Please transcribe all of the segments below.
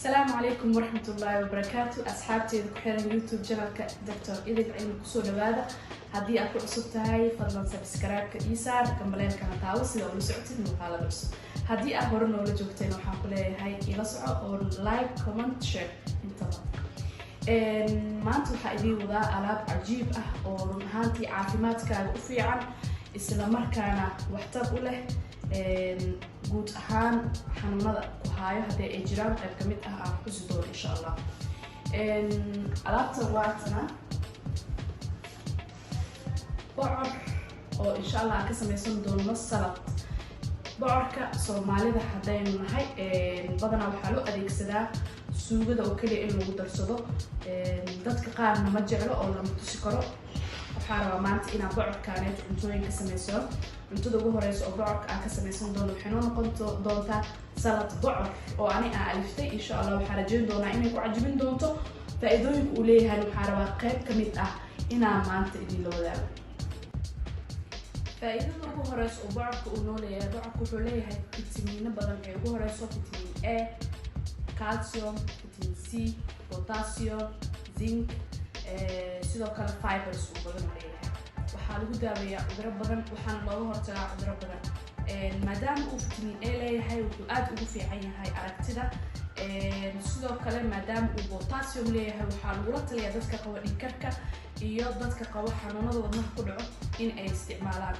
السلام عليكم ورحمة الله وبركاته. أصحابتي كحيران يوتيوب جنالك دكتور إيدك علم كسول هذا هدي أكو عصبتهاي فضلا سبسكرايب كإيسار كمبلين كانت تاوس لو لسعتي المقالة بس هدي أهورنا ولا جوكتين وحاقولي هاي إلى سعو أو لايك كومنت شير انتظر maanta waxaa idin wadaa alaab cajiib ah oo run ahaantii caafimaadkaaga u fiican isla markaana waxtar u leh guud ahaan xanuunada ku haayo haddii ay jiraan qayb ka mid ah aan xusi doono insha allah. Alaabta waatana bocor oo insha allah aan ka samaysan doono salad. bocorka Soomaalida haddaynu nahay badanaa waxaa loo adeegsadaa suugada oo kaliya in lagu darsado dadka qaarna ma jeclo oo lama tusi karo. waxaan rabaa maanta inaan bocorkaaneed cuntooyin ka samayso. cuntada ugu horeysa oo bocorka aan ka samaysan doono waxay noo noqon doontaa salad bocor oo ani aan aliftay insha allah. waxaan rajayn doonaa inay ku cajibin doonto faa'iidooyinka uu leeyahay. waxaan rabaa qayb ka mid ah inaan maanta idinla wadaago. faa'iidada ugu horeysa oo bocorka uu noo leeyahay, bocorka wuxuu leeyahay fitamiino badan ee ugu horeyso vitamin A, calcium, vitamin C, potassium, zinc, sidoo kale fibers uu badan leeyahay. waxaa lagu daaweeyaa cudurro badan, waxaana looga hortagaa cudurro badan. maadaama uu vitamin A leeyahay wuxuu aad ugu fiican yahay aragtida. sidoo kale maadaama uu potassium leeyahay waxaa lagula taliyaa dadka qaba dhiigkarka iyo dadka qaba xanuunada wadnaha ku dhaco in ay isticmaalaan.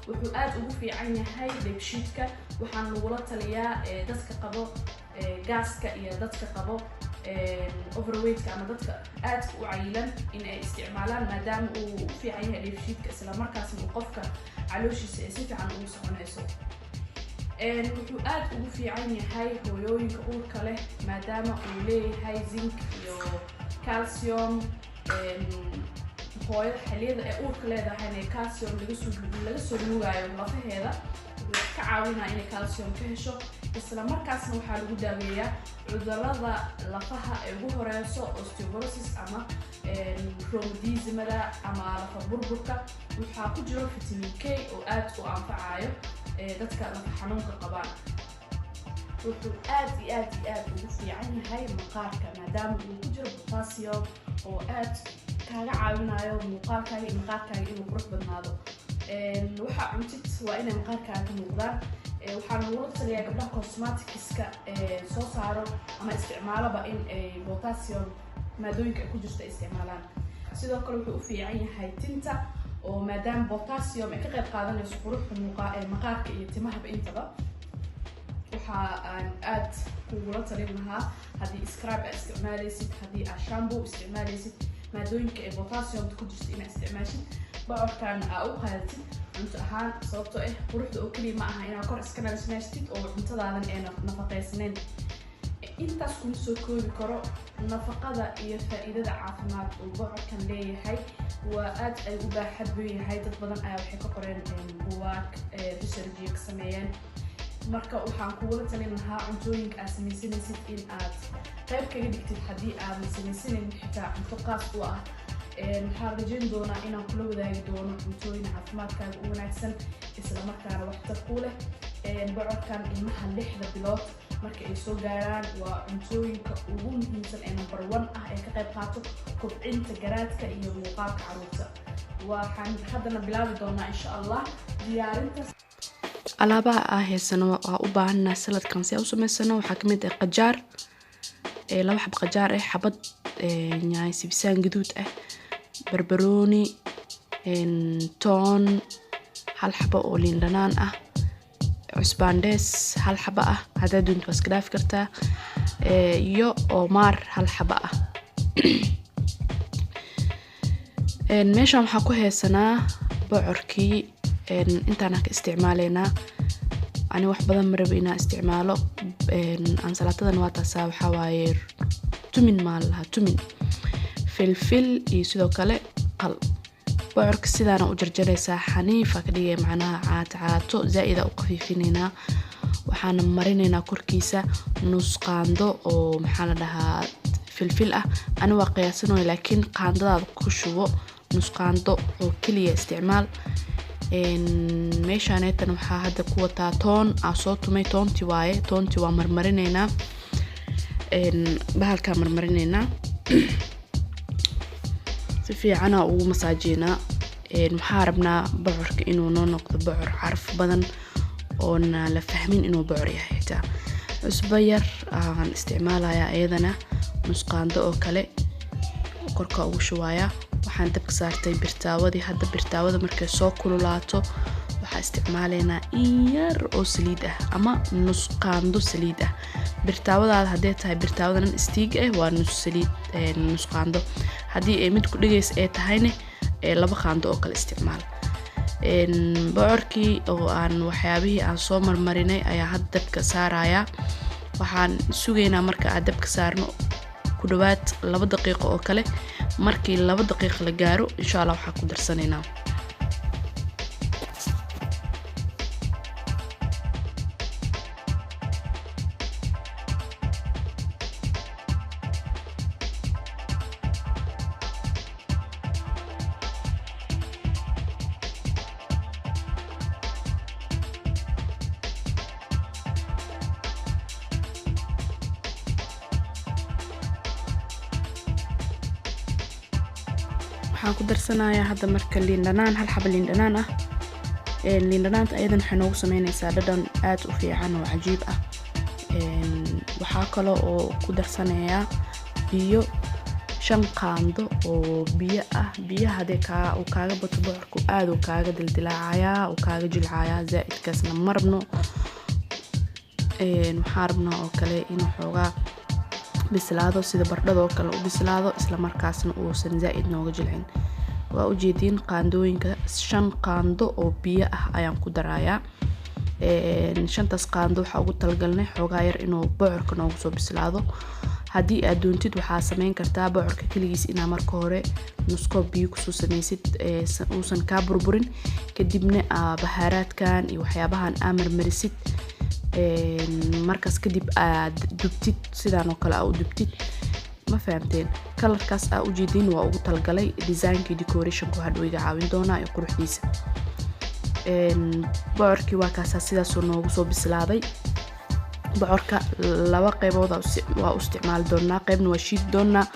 wuxuu aad ugu fiican yahay dheefshiidka, waxaan lagula taliyaa dadka qabo gaaska iyo dadka qabo overweightka ama dadka aadka u cayilan in ay isticmaalaan maadaama uu u fiican yahay dheefshiidka isla markaasna uu qofka calooshiisa ay si fiican ugu soconayso. wuxuu aad ugu fiican yahay hooyooyinka uurka leh maadaama uu leeyahay zinc iyo calcium. hooyada xilliyada ee uurka leedahayna calcium laga soo nuugayo lafaheeda wuxuu ka caawinaa inay calcium ka hesho. isla markaasna waxaa lagu daaweeyaa cudurrada lafaha ee ugu horeyso osteoporosis ama rheumatismada ama lafa burburka. waxaa ku jiro vitamin K oo aad u anfacayo dadka lafa xanuunka qabaan. wuxuu aad ugu fiican yahay maqaarka maadaama uu ku jiro potassium oo aad kaaga caawinayo muuqaalkaaga iyo maqaarkaaga inuu qurux badnaado. waxaa cuntid waa inay maqaarkaaga ka muuqdaan. waxaan lagula taliyaa gabdhaha cosmeticska soo saaro ama isticmaalaba in ay potassium maadooyinka ay ku jirto ay isticmaalaan. sidoo kale wuxuu u fiican yahay tinta oo maadaama potassium ay ka qayb qaadanayso quruxda maqaarka iyo timahaba intaba. waxa aan aad kugula talin lahaa haddii scrub aad isticmaalaysid, haddii aad shampoo isticmaalaysid, maadooyinka ee potassiumta ku jirta inaad isticmaashid bocorkan aad u qaadatid cunto ahaan. sababtoo ah quruxda oo keliya ma aha inaad kor iska nalisnaystid oo cuntadaadan ee nafaqaysnayn. intaas kuma soo koobi karo nafaqada iyo faa'iidada caafimaad uu bocorkan leeyahay. waa aad ay u baaxad weyn yahay. dad badan ayaa waxay ka qoreen buugaag research ka sameeyeen. marka waxaan kugula talin lahaa cuntooyinka aad samaysanaysid in aad qayb kaga dhigtid haddii aadan samaysanayn xitaa cunto qaas u ah. waxaan rajayn doonaa inaan kula wadaagi doono cuntooyin caafimaadkaaga u wanaagsan isla markaana waxtar ku leh. bocorkan ilmaha 6 bilood marka ay soo gaaraan waa cuntooyinka ugu muhiimsan ee number 1 ah ee ka qayb qaato kobcinta garaadka iyo muuqaalka carruurta. waxaan haddana bilaabi doonaa insha allah diyaarinta alaabaha aan haysano. waa u baahannahay saladkan si aan u samaysano. waxaa kamid ah qajaar, 2 xab qajaar ah, xabad yaanyo sibisaan gaduud ah, barbarooni, toon, 1 xabo oo liin dhanaan ah, cusbaandhees 1 xabo ah haddaad doonto waa iska dhaafi kartaa, iyo oomaar 1 xabo ah. meeshaan waxaa ku haysanaa bocorkii. intaana ka isticmaalaynaa. ani wax badan ma rabo inaan isticmaalo. ansalaatadan waa taasaa waxaa waaye tumin maa lahaa, tumin, filfil iyo sidoo kale qal. bocorka sidaana u jarjaraysaa xaniifa ka dhigaya macnaha caato zaa'ida u qafiifinaynaa. waxaana marinaynaa korkiisa nus qaando oo maxaa la dhahaa filfil ah. ani waa qiyaasanayo laakiin qaandadaada ku shubo nus qaando oo keliya isticmaal. meeshaanaytan waxaa hadda ku wataa toon aan soo tumay. toonti waaye, toonti waa marmarinaynaa. bahalka marmarinayna si fiican ugu masaajinaa waxaan rabnaa bocorka inuu noo noqdo bocor caraf badan oo la fahmin inuu bocor yahay xitaa cusbo yar aan isticmaalayaa iyadana nus qaando oo kale korka ugu shubaaya waxaan dabka saartay birtaawadii hadda birtaawada markay soo kululaato waxaan isticmaalaynaa in yar oo saliid ah ama nus qaando saliid ah birtaawadaada hadday tahay birtaawadan istiig waa nus saliid nus qaando haddii ay mid ku dhigays ay tahayna 2 qaando oo kale isticmaal bocorkii oo aan waxyaabihii aan soo marmarinay ayaa hadda dabka saaraya waxaan sugaynaa marka aan dabka saarno ku dhawaad 2 daqiiqo oo kale markii 2 daqiiqo la gaaro insha Allah waxaan ku darsanaynaa waxaan ku darsanayaa hadda marka liin dhanaan hal xabo liin dhanaan ah liin dhanaanta ayadan waxay noogu sameynaysaa dhadhan aad u fiican oo cajiib ah waxaa kale oo ku darsanayaa biyo 5 qaando oo biyo ah biyaha hadee kaaga bato bocorku aad uu kaaga dildilaacayaa uu kaaga jilcayaa zaa'idkaasna marabno waxaan rabnaa oo kale inuu xoogaa bislaado sida bardhada oo kale u bislaado isla markaasna uusan zaa'id nooga jilcin waa u jeedin qaandooyinka 5 qaando oo biyo ah ayaan ku darayaa 5taas qaando waxa ugu talgalnay xoogaa yar inuu bocorka noogu soo bislaado haddii aad doontid waxaa sameyn kartaa bocorka kaligiis inaa marka hore nus koob biyo ku soo sameysid uusan ka burburin kadibna bahaaraadkan iyo waxyaabahan marmarisid markaas kadib aad dubtid sidaan oo kale aad u dubtid ma fahamteen kalarkaas aad u jeedin waa ugu talgalay designkii decorationku hadhowga caawin doonaa iyo quruxdiisa bocorkii waa kaasa sidaas oo noogu soo bislaaday bocorka 2 qaybood waa u isticmaali doonaa qaybna waa shiid doonaa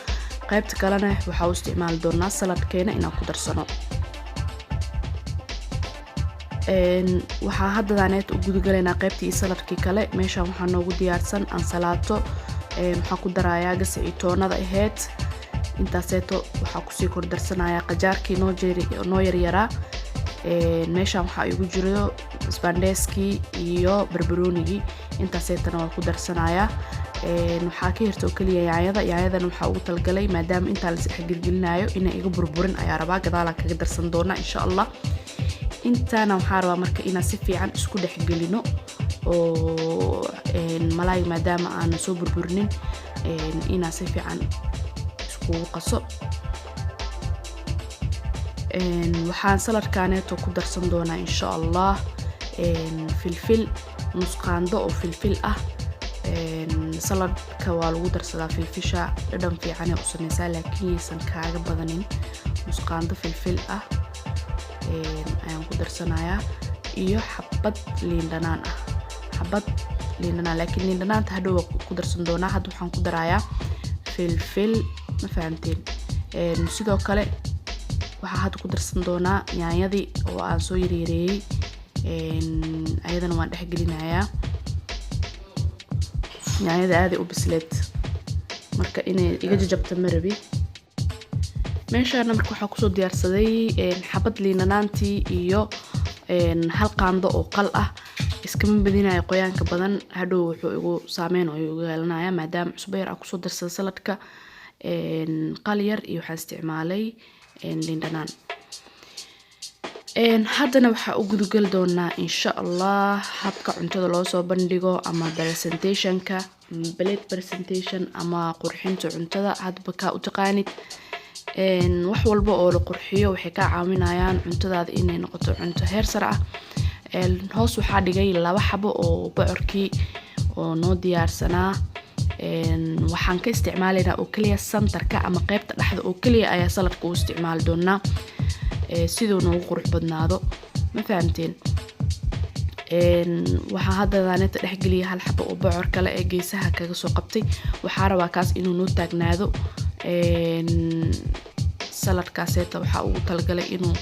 qaybta kalena waxa u isticmaali doonaa saladkeena inaan ku darsano waxaa haddadaaneed u gudagalaynaa qaybtii saladkii kale meeshaan waxaa noogu diyaarsan ansalaato waxaan ku darayaa gasicitoonada ahayd intaaseeto waxaa kusii kordarsanayaa qajaarkii noo yaryaraa meeshaan waxaa igu jiro isbaandheeskii iyo barbaroonigii intaaseetana waa ku darsanayaa waxaa ka hirta oo keliya yaanyadana waxaa ugu talgalay maadaama intaa la isxagirgelinayo inay iga burburin ayaa rabaa gadaalaan kaga darsan doonaa insha Allah intaana waxaa rabaa marka inaan si fiican isku dhexgelino oo malaay maadaama aan soo burburinin inaan si fiican isku qaso waxaan saladkaaneeto ku darsan doonaa insha Allah filfil nus qaando oo filfil ah saladka waa lagu darsadaa filfisha dhadhan fiican u sameysaa laakiin aysan kaaga badanin nus qaando filfil ah ayaan ku darsanayaa iyo xabad liin dhanaan ah laakiin liin dhanaanta hadhow ku darsan doonaa hadda waxaan ku darayaa filfil ma fahamteen sidoo kale waxaa hadda ku darsan doonaa yaanyadii oo aan soo yareeyay ayadana waan dhexgelinayaa yaanyada aad u bisleed marka inay iga jajabta marabi meeshaana marka waxaa kusoo diyaarsaday xabad liin dhanaantii iyo 1 qaando oo qal ah iskama badinayo qoyaanka badan hadhow wuxuu igu saameyn oo igu yeelanayaa maadaama cusbo yar aan kusoo darsaday saladka qal yar iyo waxaan isticmaalay liin dhanaan haddana waxaa u gudagali doonaa insha Allah habka cuntada loo soo bandhigo ama presentationka plate presentation ama qurxinta cuntada hadba ka u taqaanid wax walba oo la qurxiyo waxay ka caawinayaan cuntadaada inay noqoto cunto heer sare ah hoos waxaa dhigay 2 xabo oo bocorkii oo noo diyaarsanaa waxaan ka isticmaalaynaa oo kaliya santarka ama qaybta dhaxda oo kaliya ayaa saladka u isticmaali doonaa sidoo noogu qurux badnaado ma fahamteen waxaa hadda daaneta dhexgeliya hal xabo oo bocor kale ee geesaha kaga soo qabtay. waxaa rabaa kaas inuu noo taagnaado. saladkaaseeta waxaa ugu talagalay inuu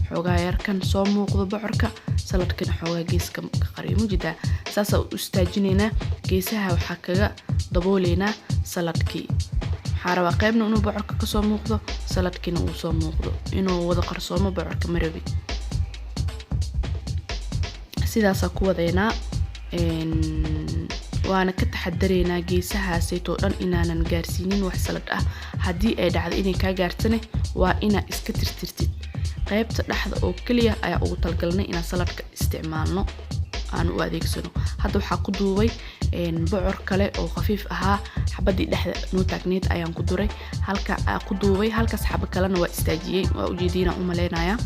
xoogaa yarkan soo muuqdo bocorka, saladkana xoogaa geeska ka qariyo mujida. saasa u istaajinaynaa, geesaha waxaa kaga dabooleynaa saladkii. waxaa rabaa qaybna inuu bocorka ka soo muuqdo, saladkiina uu soo muuqdo, inuu wada qarsoomo bocorka marabi. sidaasa ku wadeynaa. waana ka taxadareynaa geesahaasaytoo dhan inaanan gaarsiinin wax salad ah. haddii ay dhacdo inay kaa gaarsane waa inaa iska tirtirtid. qaybta dhexda oo keliya ayaa ugu talgalnay inaan saladka isticmaalno aan u adeegsano. hadda waxaa ku duubay bocor kale oo khafiif ahaa, xabadii dhexda noo taagneed ayaan ku duray, halka ku duubay, halkaas xabo kalena waa istaajiyey, waa ujeediina u maleynayaa.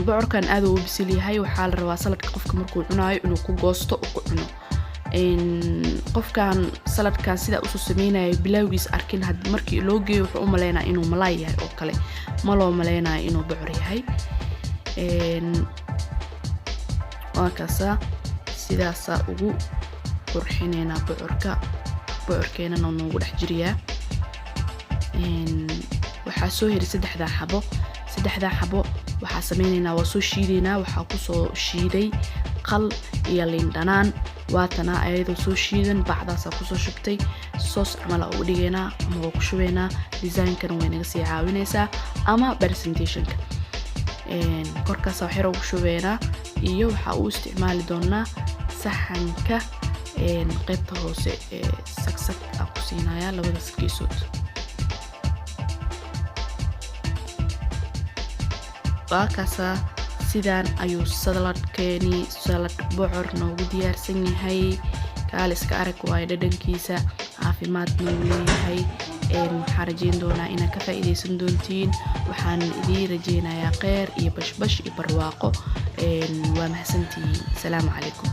bocorkan aad uu bisil yahay. waxaa la rabaa saladka qofka markuu cunaayo inuu ku goosto oo ku cuno. qofkan saladkan sida usoo sameynaya bilawgiis arkin, markii loo geeyo wuxuu u maleynaa inuu malaay yahay oo kale, ma loo maleynayo inuu bocor yahay. waa kaasa sidaasa ugu qurxineynaa bocorkeenana noogu dhex jiriyaa. waxaa soo heri 3 xabo. waxaa sameyneynaa, waa soo shiideynaa. waxaa kusoo shiiday qal iyo liin dhanaan, waatana ayadoo soo shiidan bacdaasaa kusoo shubtay. soos camal ugu dhigeynaa ama waa ku shubeynaa. designkana way naga sii caawinaysaa ama presentationka. korkaasa wax yar ugu shubeynaa, iyo waxaa u isticmaali doonaa saxanka qaybta hoose ee sagsag aan ku siinayaa labada geesood. waa kaasa sidaan ayuu saladkeeni salad bocor noogu diyaarsan yahay. kaaliska arag waayo dhadhankiisa, caafimaad noogu leeyahay. waxaan rajeyn doonaa inaad ka faa'iidaysan doontiin. waxaan idiin rajeynayaa kheyr iyo bashbash iyo barwaaqo. waa mahadsantihiin. asalaamu calaykum.